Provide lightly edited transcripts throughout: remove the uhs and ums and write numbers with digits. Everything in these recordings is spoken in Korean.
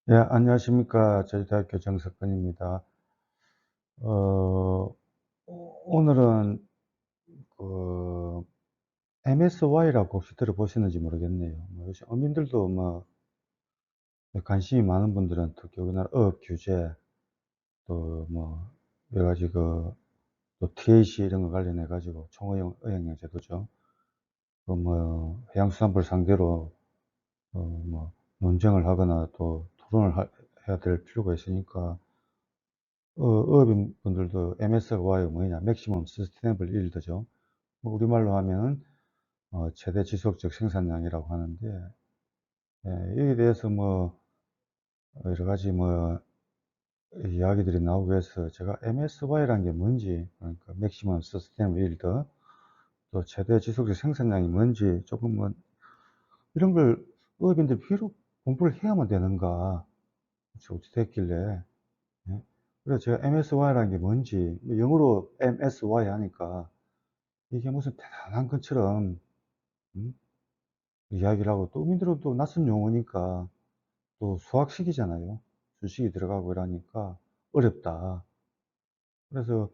예, 안녕하십니까. 제주대학교 정석근입니다. 어, 오늘은 그 MSY라고 혹시 들어보시는지 모르겠네요. 요즘 어민들도 관심이 많은 분들은 특히 우리나라 어업 규제 또 여러 가지 또 TAC 이런 거 관련해 가지고 총어용 제도죠. 해양수산부를 상대로 논쟁을 하거나 또 해야 될 필요가 있으니까 어업인분들도 MSY가 뭐냐, 맥시멈 서스테이너블 일드죠. 우리말로 하면 최대 지속적 생산량이라고 하는데, 예, 여기에 대해서 여러 가지 이야기들이 나오고 해서 제가 MSY라는 게 뭔지, 그러니까 맥시멈 서스테이너블 일드, 또 최대 지속적 생산량이 뭔지 조금 이런 걸 어업인들 비록 공부를 해야만 되는가, 어찌 됐길래, 예? 그래서 제가 MSY라는 게 뭔지, 영어로 MSY 하니까 이게 무슨 대단한 것처럼 음? 이야기를 하고, 또 우리들은 또 낯선 용어니까 또 수학식이잖아요. 수식이 들어가고 이러니까 어렵다. 그래서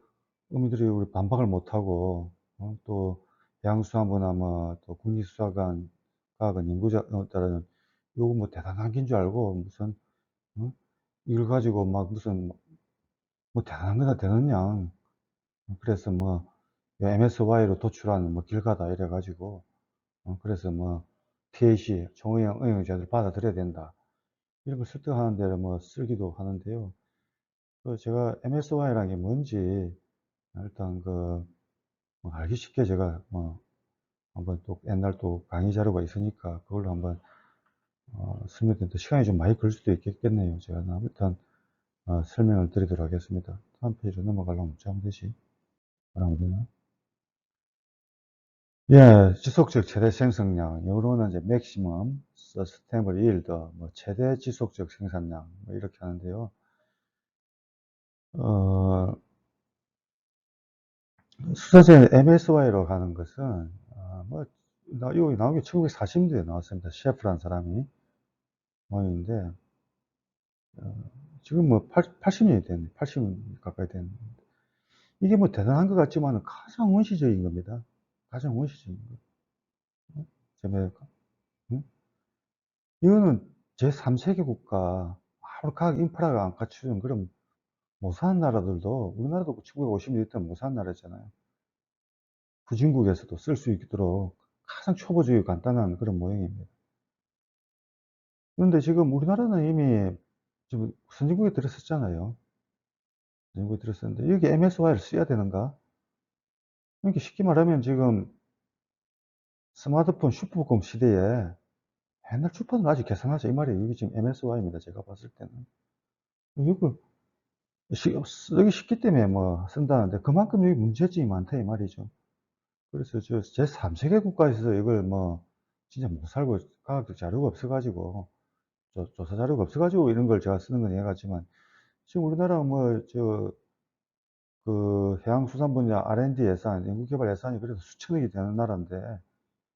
어민들이 우리 반박을 못하고, 또 해양수산부나 또 국립수사관 과학원 연구자 따르는 요거 대단한 긴 줄 알고 무슨 어? 이걸 가지고 무슨 대단한 거나 되느냐. 그래서 MSY로 도출하는 길가다 이래 가지고, 그래서 TAC, 총의형 응용자들 받아들여야 된다. 이런 걸 설득하는 데 쓰기도 하는데요. 제가 MSY라는 게 뭔지 일단 알기 쉽게 제가 한번 또 옛날 또 강의 자료가 있으니까 그걸로 한번 설명드리는데 시간이 좀 많이 걸 수도 있겠네요. 제가 일단 설명을 드리도록 하겠습니다. 다음 페이지로 넘어가려면 어찌 하면 되지? 뭐라면 되나? 예, 지속적 최대 생성량, 영어로는 이제 maximum sustainable yield, 최대 지속적 생산량, 이렇게 하는데요. 어, 수사제 MSY로 가는 것은, 여기 나온 게 1940년대에 나왔습니다. 셰프라는 사람이 모임인데, 지금 80년이 됐네. 80년 가까이 됐네. 이게 대단한 것 같지만 가장 원시적인 겁니다. 가장 원시적인 거. 제가, 응? 이거는 제3세계 국가, 아무리 과학 인프라가 안 갖추는 그런 못 사는 나라들도, 우리나라도 1950년대 때 못 사는 나라잖아요. 후진국에서도 쓸 수 있도록 가장 초보적이고 간단한 그런 모형입니다. 그런데 지금 우리나라는 이미 지금 선진국에 들어섰잖아요. 선진국에 들어섰는데 여기 MSY를 써야 되는가? 이렇게 쉽게 말하면 지금 스마트폰 슈퍼컴 시대에 옛날 주판을 아직 계산하자 이 말이에요. 이게 지금 MSY입니다. 제가 봤을 때는. 이걸 쓰기 쉽기 때문에 쓴다는데 그만큼 여기 문제점이 많다 이 말이죠. 그래서 제3세계 국가에서 이걸 진짜 못 살고 과학적 자료가 없어가지고 조사 자료가 없어가지고 이런 걸 제가 쓰는 건 이해가지만 지금 우리나라 해양수산 분야 R&D 예산, 연구개발 예산이 그래도 수천억이 되는 나라인데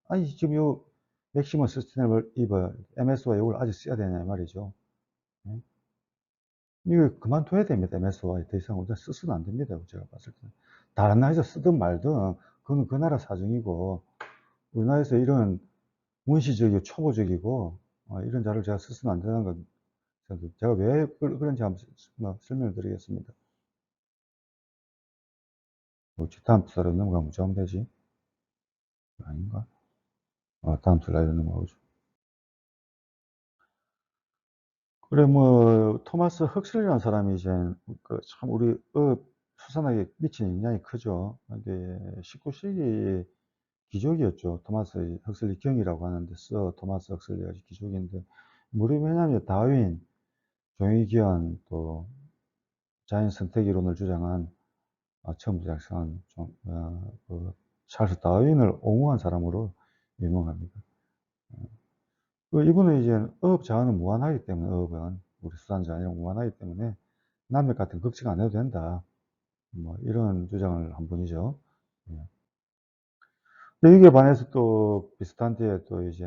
아니 지금 요 맥시멈 서스테이너블 MSY 이걸 아직 써야 되냐 이 말이죠. 예? 이거 그만둬야 됩니다. MSY 더 이상 우리가 써서는 안 됩니다. 제가 봤을 때는 다른 나라에서 쓰든 말든 그건 그 나라 사정이고 우리나라에서 이런 원시적이고 초보적이고 이런 자료를 제가 써서는 안 되는 건 제가 왜 그런지 한번 설명을 드리겠습니다. 다음 슬라이드 넘어가면 좀 되지? 아닌가? 다음 슬라이드 넘어가죠. 그래, 토마스 헉슬리라는 사람이 이제, 참, 우리, 수산학에 미친 영향이 크죠. 이게 19세기 기족이었죠. 토마스 헉슬리 경이라고 하는데, 토마스 헉슬리가 기족인데, 왜냐면 다윈, 종의기원, 또, 자연 선택 이론을 주장한, 처음 작성한, 찰스 다윈을 옹호한 사람으로 유명합니다. 이분은 이제 어업 자원은 무한하기 때문에, 어업은, 우리 수산 자원이 무한하기 때문에, 남의 같은 걱정 안 해도 된다. 이런 주장을 한 분이죠. 예. 근데 이게 반해서 또 비슷한 때에 또 이제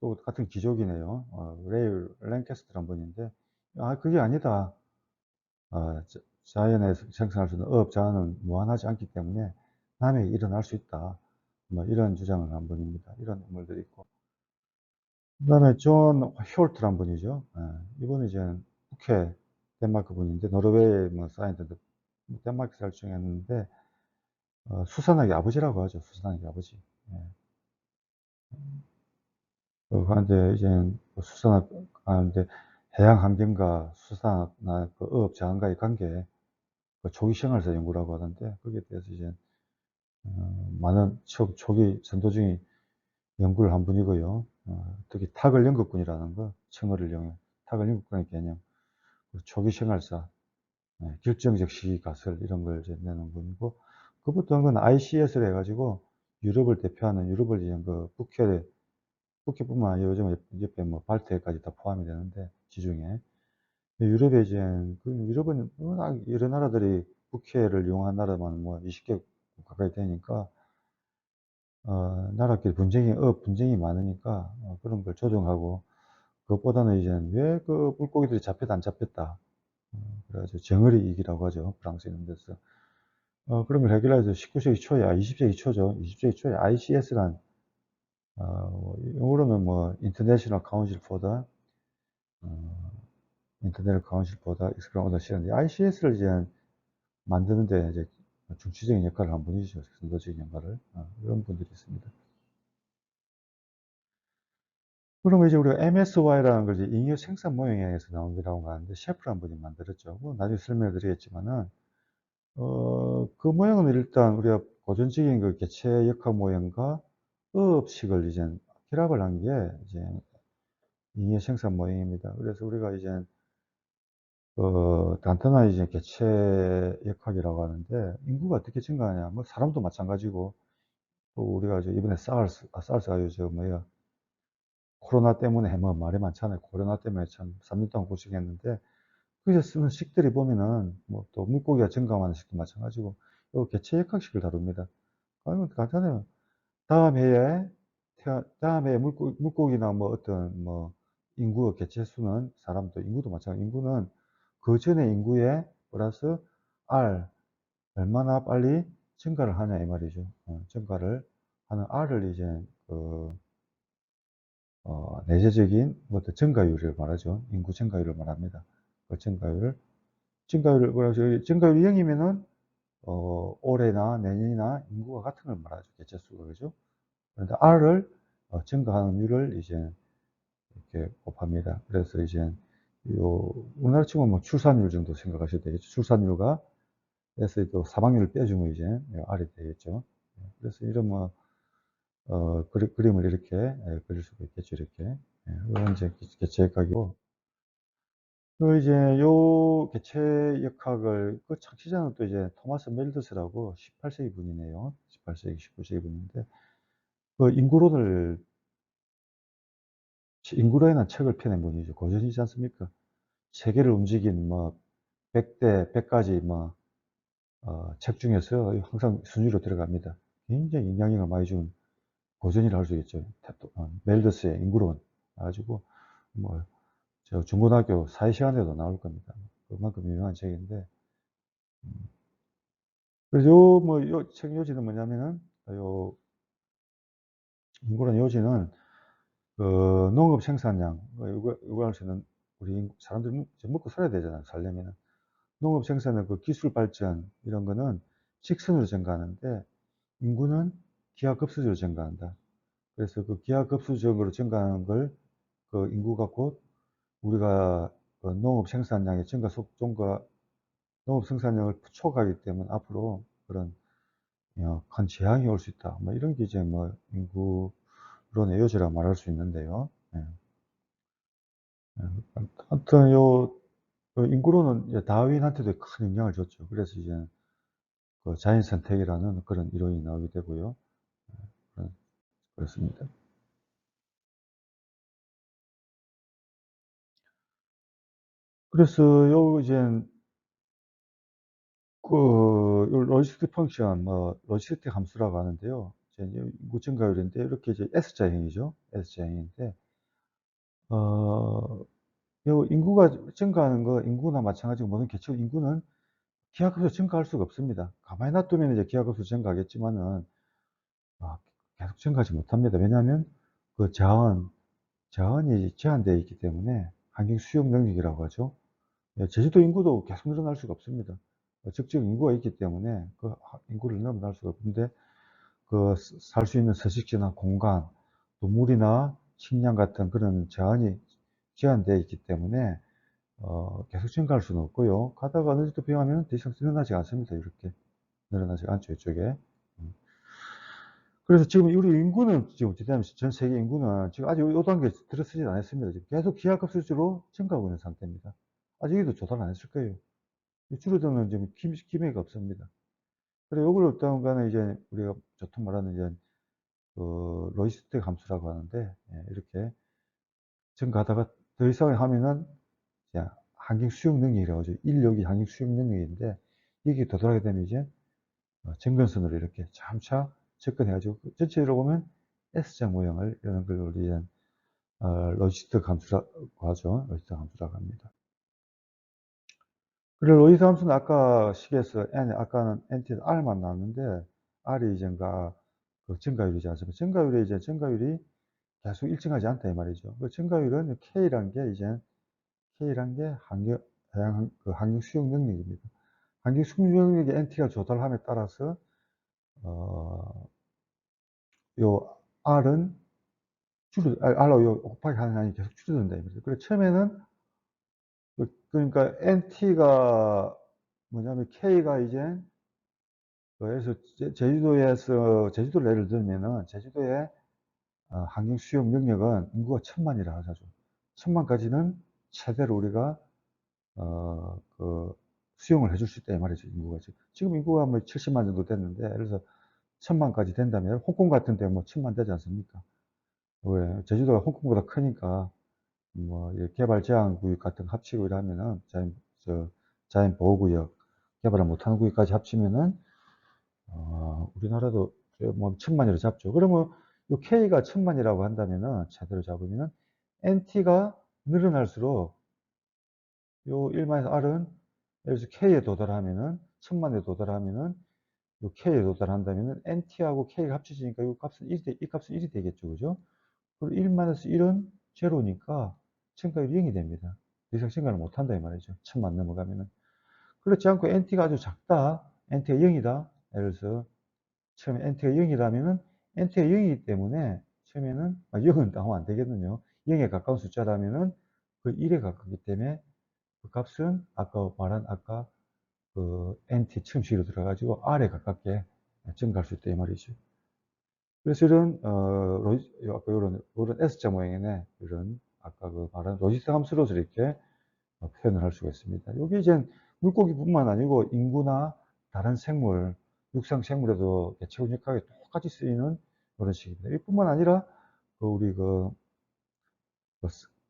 또 같은 기족이네요. 레이 랭캐스터란 분인데 아, 그게 아니다. 자연에서 생성할 수 있는 어업 자원은 무한하지 않기 때문에 남해에 일어날 수 있다. 뭐 이런 주장을 한 분입니다. 이런 인물들이 있고. 그다음에 존 홀트란 분이죠. 이분은 이제 북해 덴마크 분인데 노르웨이에 뭐 사이언티스트 덴마크 살충했는데 수산학의 아버지라고 하죠. 수산학의 아버지. 예. 그런데 이제 수산학 하는데 해양 환경과 수산학나 그 어업 자원과의 관계, 그 초기 생활에서 연구라고 하던데 거기에 대해서 이제 많은 초기 선도중이 연구를 한 분이고요. 특히 타글 연극군이라는 거, 청어를 이용해 타글 연극군의 개념, 초기 생활사, 결정적 시가설 이런 걸 이제 내는 분이고, 그부터 한 건 ICS를 해가지고 유럽을 대표하는 유럽을 이제 그 북해뿐만 아니라 요즘 옆에 뭐 발트해까지 다 포함이 되는데 지중해. 유럽에 이제 그 유럽은 워낙 여러 나라들이 북해를 이용한 나라만 뭐 20개 가까이 되니까 나라끼리 분쟁이 많으니까 그런 걸 조정하고, 그것보다는 이제 왜 그 물고기들이 잡혔다 안 잡혔다. 그래가지고 정어리 이익이라고 하죠. 프랑스 이런 데서. 그런 걸 해결해서 19세기 초에, 20세기 초죠. 20세기 초에 ICS란, 영어로는 뭐, International Council for the, International Council for the Exploration of the Sea인데, ICS를 이제 만드는데 이제 중추적인 역할을 한 분이죠. 선도적인 역할을. 이런 분들이 있습니다. 그러면 이제 우리가 MSY라는 걸 이제 잉여 생산 모형에서 나온 거라고 하는데, 셰프란 분이 만들었죠. 뭐 나중에 설명을 드리겠지만은, 그 모형은 일단 우리가 고전적인 그 개체 역학 모형과 어업식을 이제 결합을 한 게 이제 잉여 생산 모형입니다. 그래서 우리가 이제 간단한 이제 개체 역학이라고 하는데, 인구가 어떻게 증가하냐? 뭐 사람도 마찬가지고, 또 우리가 이제 이번에 사르스가 요저 뭐야, 코로나 때문에 뭐 말이 많잖아요. 코로나 때문에 참 3년 동안 고생했는데, 거기서 쓰는 식들이 보면은 뭐 또 물고기가 증가하는 식도 마찬가지고, 요 개체 역학식을 다룹니다. 이건 간단해요. 다음 해에 다음 해에 물고기나 뭐 어떤 뭐 인구 개체 수는, 사람도 인구도 마찬가지. 인구는 그 전에 인구에 플러스 R, 얼마나 빨리 증가를 하냐 이 말이죠. 증가를 하는 R을 이제 그 내재적인 어떤 증가율을 말하죠. 인구 증가율을 말합니다. 그 증가율을 뭐라고 하죠? 증가율이 0이면은 올해나 내년이나 인구가 같은 걸 말하죠. 개체 수가, 그죠? 그런데 R을 증가하는 율을 이제 이렇게 곱합니다. 그래서 이제 우리나라 치고는 뭐 출산율 정도 생각하셔도 되겠죠. 출산율과 그래서 또 사망률을 빼주면 이제 R이 되겠죠. 그래서 이런 뭐 그림을 이렇게 그릴 수가 있겠죠. 이렇게. 이건 이제 개체 역학이고, 그 이제 요 개체 역학을 그 창시자는 또 이제 토마스 멜더스라고 18세기 분이네요. 18세기, 19세기 분인데, 그 인구론이라는 책을 펴낸 분이죠. 고전이지 않습니까? 세계를 움직인 뭐 100대, 100가지 뭐, 책 중에서 항상 순위로 들어갑니다. 굉장히 영향력을 많이 준 고전이라 할 수 있죠. 멜더스의 인구론. 가지고, 뭐, 저 중고등학교 사회 시간에도 나올 겁니다. 그만큼 유명한 책인데, 그래서 요 책 요지는 뭐냐면은, 인구론 요지는, 농업 생산량, 이거 할 수 있는, 우리 사람들이 먹고 살아야 되잖아요. 살려면은. 농업 생산의 그 기술 발전, 이런 거는 직선으로 증가하는데, 인구는 기하급수적으로 증가한다. 그래서 그 기하급수적으로 증가하는 걸, 그 인구가 곧 우리가 그 농업 생산량의 증가 속도과 농업 생산량을 축소하기 때문에 앞으로 그런 큰 재앙이 올 수 있다. 뭐 이런 게 이제 뭐 인구론의 요지라고 말할 수 있는데요. 예. 예. 하여튼 인구론은 이제 다윈한테도 큰 영향을 줬죠. 그래서 이제 그 자연 선택이라는 그런 이론이 나오게 되고요. 예, 그렇습니다. 그래서 이제 요 로지스틱 펑션, 뭐 로지스틱 함수라고 하는데요. 이제 인구 증가율인데 이렇게 이제 S자형이죠. S자형인데 어 요 인구가 증가하는 거 인구나 마찬가지고 모든 개체 인구는 기하급수로 증가할 수가 없습니다. 가만히 놔두면 이제 기하급수로 증가하겠지만은 계속 증가하지 못합니다. 왜냐하면 그 자원이 제한되어 있기 때문에 환경 수용 능력이라고 하죠. 예, 제주도 인구도 계속 늘어날 수가 없습니다. 적정 인구가 있기 때문에 그 인구를 넘어날 수가 없는데 그 살 수 있는 서식지나 공간, 또 물이나 식량 같은 그런 자원이 제한되어 있기 때문에 계속 증가할 수는 없고요. 가다가 어느 정도 비하면 더 이상 늘어나지 않습니다. 이렇게 늘어나지 않죠, 이쪽에. 음. 그래서 지금 우리 인구는 지금 어떻게 되냐면 전 세계 인구는 지금 아직 요 단계에 들어서질 않았습니다. 지금 계속 기하급수로 증가하고 있는 상태입니다. 아직 여기도 조달 안 했을 거예요. 줄어드는 지금 기미가 없습니다. 그래 요걸 어떤 간에 이제 우리가 보통 말하는 이제 그 로지스틱 함수라고 하는데, 예, 이렇게 증가하다가 더 이상 하면은 이제 환경 수용 능력이라고 하죠. 인력이 환경 수용 능력인데 이게 도달하게 되면 이제 점근선으로 이렇게 점차 접근해 가지고 전체적으로 보면 S자 모형을 이런 걸 우리 로지스틱 함수라고 하죠. 로지스틱 함수라고 합니다. 그리고 로지스틱 함수는 아까 식에서 아까는 NT R만 나왔는데 R이 이제가 그 증가율이지 않습니까? 증가율이 계속 일정하지 않다 이 말이죠. 그 증가율은 K란 게 환경 수용 능력입니다. 환경 수용 능력이 NT가 조달함에 따라서 어 요 R은 R로 요 곱하기 하는 항이 계속 줄어든다 이 말이죠. 그래 처음에는 그러니까 NT가 뭐냐면 K가 이제 그래서 제주도를 예를 들면은 제주도의 환경 수용 능력은 인구가 1000만이라 하자죠. 1000만까지는 최대로 우리가 수용을 해줄 수 있다 이 말이죠, 인구가 지금 인구가 뭐 70만 정도 됐는데 예를 들어서 1000만까지 된다면 홍콩 같은 데 뭐 1000만 되지 않습니까? 왜 제주도가 홍콩보다 크니까 뭐 이 개발 제한 구역 같은 거 합치고 이러면은 자연 보호 구역, 개발을 못하는 구역까지 합치면은 우리나라도 뭐 1000만이라 잡죠. 그러면 요 K가 1000만이라고 한다면은 제대로 잡으면은 NT가 늘어날수록 요 1만에서 R은 예를 들어서 K에 도달하면은 1000만에 도달하면은 요 K에 도달한다면은 NT하고 K가 합쳐지니까 요 값은 1이 이 값은 1이 되겠죠. 그죠? 그리고 1만에서 1은 제로니까 증가율이 0이 됩니다. 더 이상 증가를 못 한다 이 말이죠. 1000만 넘어가면은. 그렇지 않고 NT가 아주 작다. NT가 0이다. 예를 들어서 처음에 NT가 0이라면은 NT가 0이기 때문에 처음에는 0은 나오면 안 되거든요. 0에 가까운 숫자라면은 그 1에 가깝기 때문에 그 값은 아까 그 NT 처음 식으로 들어 가지고 R에 가깝게 증가할 수 있다 이 말이죠. 그래서 이런 아까 요런 S자 모양이네 이런 아까 그 말한 로지스틱 함수로서 이렇게 표현을 할 수가 있습니다. 요게 이제 물고기뿐만 아니고 인구나 다른 생물, 육상 생물에도 개체 운영학에 똑같이 쓰이는 그런 식입니다. 이뿐만 아니라 그 우리 그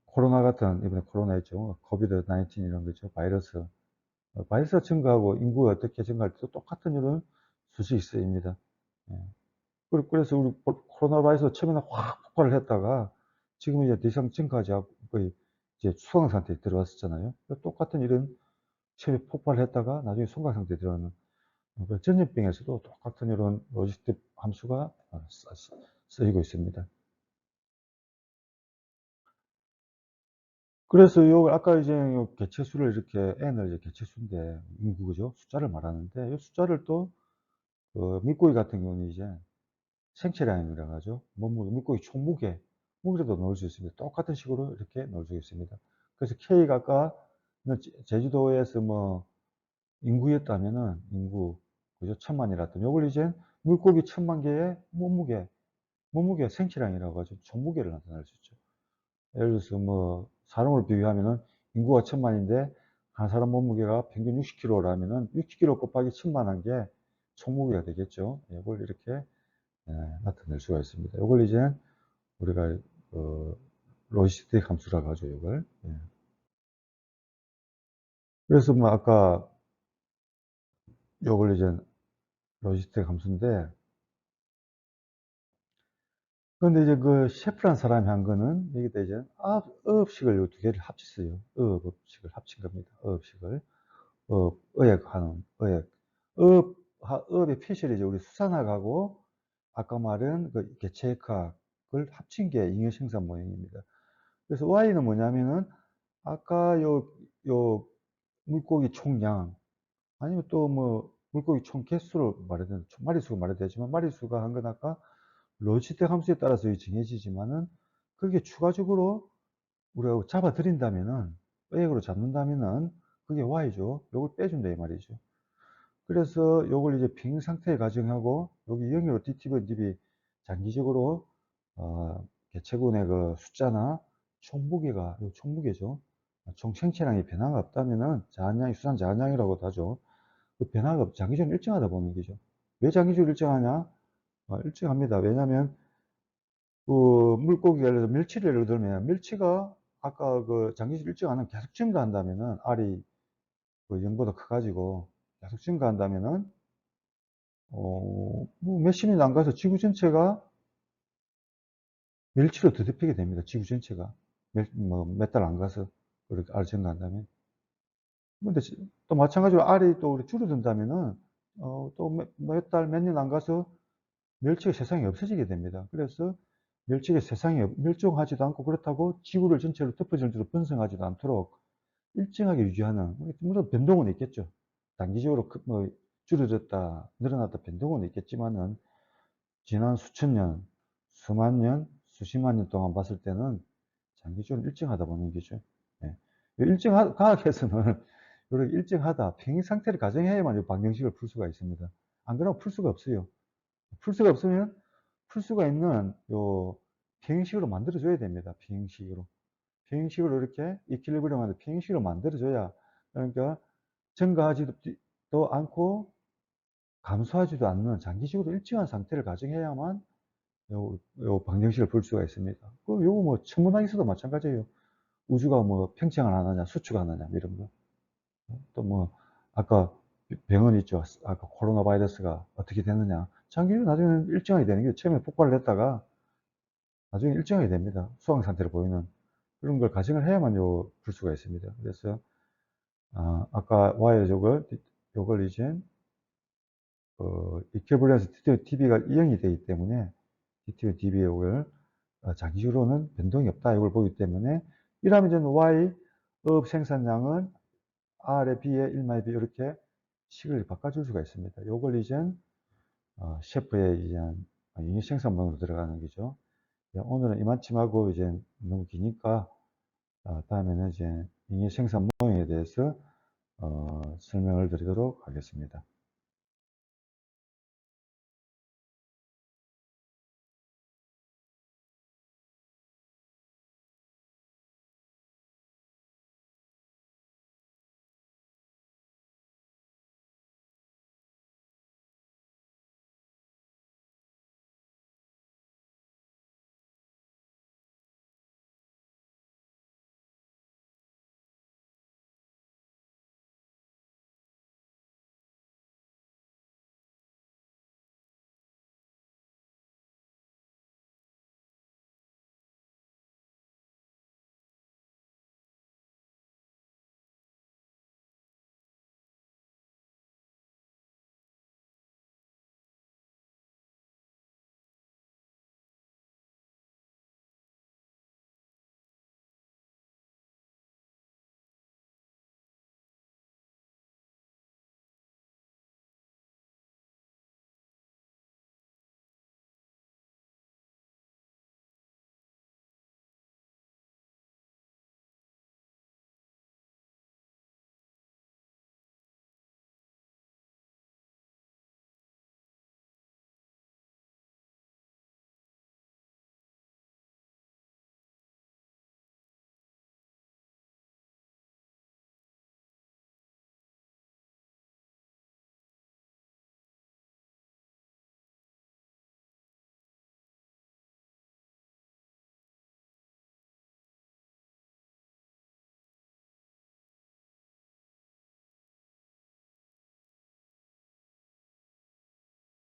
코로나 같은 이번에 코로나 있죠. 코비드 19 이런 거죠. 바이러스가 증가하고 인구가 어떻게 증가할 때도 똑같은 이런 수식이 쓰입니다. 예. 그래서 우리 코로나 바이러스 처음에는 확 폭발을 했다가 지금은 이제 더 이상 증가하지 않고 거의 이제 수강 상태에 들어왔었잖아요. 똑같은 이런 처음에 폭발을 했다가 나중에 소강 상태에 들어가는 그 전염병에서도 똑같은 이런 로지스틱 함수가 쓰이고 있습니다. 그래서 요 아까 이제 요 개체수를 이렇게 n을 이제 개체수인데 인구 그죠? 숫자를 말하는데 요 숫자를 또 물고기 같은 경우는 이제 생체량이라고 하죠. 물고기 총무게, 무게도 넣을 수 있습니다. 똑같은 식으로 이렇게 넣을 수 있습니다. 그래서 K가 아까 제주도에서 뭐 인구였다면은 그죠? 1000만이랬던 요걸 이제 물고기 1000만 개의 몸무게 생체량이라고 하죠. 총무게를 나타낼 수 있죠. 예를 들어서 뭐 사람을 비교하면은 인구가 1000만인데 한 사람 몸무게가 평균 60kg라면은 60kg 곱하기 1000만 한 게 총무게가 되겠죠. 이걸 이렇게 나타낼 수가 있습니다. 요걸 이제 우리가 그 로지스틱 함수라고 하죠, 이걸. 예. 그래서 뭐 아까 요걸 이제 로지스틱 함수인데 그런데 이제 그 셰프란 사람이 한 거는 여기다 이제 어업식을 요 두 개를 합쳤어요. 어업식을 합친 겁니다. 어업식을. 의역하는, 의역. 어업의 표시를 이제 우리 수산학하고 아까 말한 그 개체역학을 합친 게 잉여생산 모형입니다. 그래서 Y는 뭐냐면은 아까 요 물고기 총량, 아니면 또 뭐 물고기 총 개수로 말해도 마리수가 말해도 되지만 마리수가 한 건 아까 로지텍 함수에 따라서 정해지지만은 그게 추가적으로 우리가 잡아들인다면은 A으로 잡는다면은 그게 Y죠. 요걸 빼준다 이 말이죠. 그래서 요걸 이제 빙 상태에 가정하고 여기 0으로 DTV, DB 장기적으로 개체군의 그 숫자나 총무게가 요 총무게죠. 총 생체량이 변화가 없다면은 자한량이 수산 자한량이라고도 하죠. 그 변화가 장기적으로 일정하다 보는 거죠. 왜 장기적으로 일정하냐? 일정합니다. 왜냐하면 그 물고기가 예를 들어 멸치를 예를 들면 멸치가 아까 그 장기적으로 일정하는 계속 증가한다면은 알이 그 0보다 커가지고 계속 증가한다면은 뭐 몇십 년 안 가서 지구 전체가 멸치로 뒤덮이게 됩니다. 지구 전체가 몇 달 안 가서 그렇게 알 증가한다면. 근데 또 마찬가지로 알이 또 우리 줄어든다면은 또 몇 달, 몇 년 안 가서 멸치가 세상에 없어지게 됩니다. 그래서 멸치가 세상에 멸종하지도 않고 그렇다고 지구를 전체로 덮어질 정도로 번성하지도 않도록 일정하게 유지하는, 물론 변동은 있겠죠. 단기적으로 뭐 줄어들었다, 늘어났다 변동은 있겠지만은 지난 수천 년, 수만 년, 수십만 년 동안 봤을 때는 장기적으로 일정하다 보는 거죠. 예. 과학에서는 이렇게 일정하다, 평행 상태를 가정해야만 이 방정식을 풀 수가 있습니다. 안 그러면 풀 수가 없어요. 풀 수가 없으면 풀 수가 있는 요 비행식으로 만들어 줘야 됩니다. 비행식으로. 비행식으로 이렇게 이퀄리브리엄 하는 비행식으로 만들어 줘야, 그러니까 증가하지도 않고 감소하지도 않는 장기적으로 일정한 상태를 가정해야만 요 방정식을 풀 수가 있습니다. 요거 뭐 천문학에서도 마찬가지예요. 우주가 뭐 팽창을 하느냐 수축을 하느냐 이런 거. 또 뭐 아까 병원 있죠. 아까 코로나 바이러스가 어떻게 되느냐. 장기적으로 나중에는 일정하게 되는 게, 처음에 폭발을 했다가 나중에 일정하게 됩니다. 수황 상태를 보이는 그런 걸 가정을 해야만 풀 수가 있습니다. 그래서 아까 y 요걸 이제 이퀄리브리엄에서 TV가 0이 되기 때문에 DTV, DB의 요걸 장기적으로는 변동이 없다 이걸 보기 때문에, 이러면 이제 Y 업 생산량은 R의 B의 1마이 B 이렇게 식을 바꿔줄 수가 있습니다. 요걸 이제 셰프의 이제 영역 생산망으로 들어가는 거죠. 오늘은 이만큼 하고 이제 너무 기니까 다음에는 이제 영역 생산 모형에 대해서 설명을 드리도록 하겠습니다.